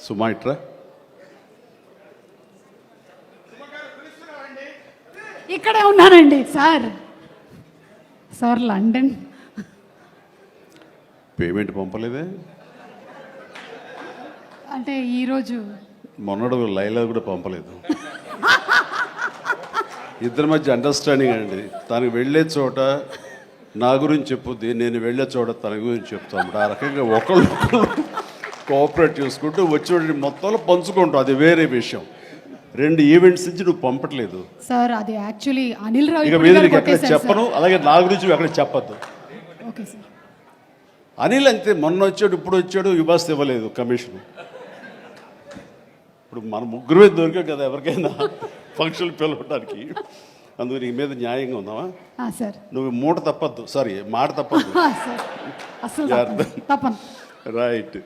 సుమాయిట్రా ఇక్కడే ఉన్నానండి sir. Sir London payment పంపలేదే. అంటే ఈరోజు మొన్నడు లైలా కూడా పంపలేదు. ఇద్దరి మధ్య అండర్స్టాండింగ్ అండి. తనకు వెళ్ళే చోట నా గురించి చెప్పుద్ది, నేను వెళ్ళే చోట తన గురించి చెప్తాను. ఆ రకంగా ఒకళ్ళు కోఆపరేట్ చేసుకుంటూ వచ్చి మొత్తంలో పంచుకుంటాం. అది వేరే విషయం. 2 ఈవెంట్స్ నుంచి నువ్వు పంపట్లేదు సార్. అది యాక్చువల్లీ అనిల్ రావు ఇక మీద ఎక్కడ చెప్పను. అలాగే నా గురించి ఎక్కడ చెప్పద్దు. Okay sir. అనిల్ అంతే, మొన్న వచ్చాడు, ఇప్పుడు వచ్చాడు, యుబాస్ ఇవ్వలేదు కమిషన్. ఇప్పుడు మన ముగ్గురు మీద దొరికాం కదా ఎవరికైనా ఫంక్షన్ పిలవడానికి. అందుకు నీ మీద న్యాయంగా ఉందామా సార్? నువ్వు మాట తప్పద్దు. అసలు తప్పను. రైట్.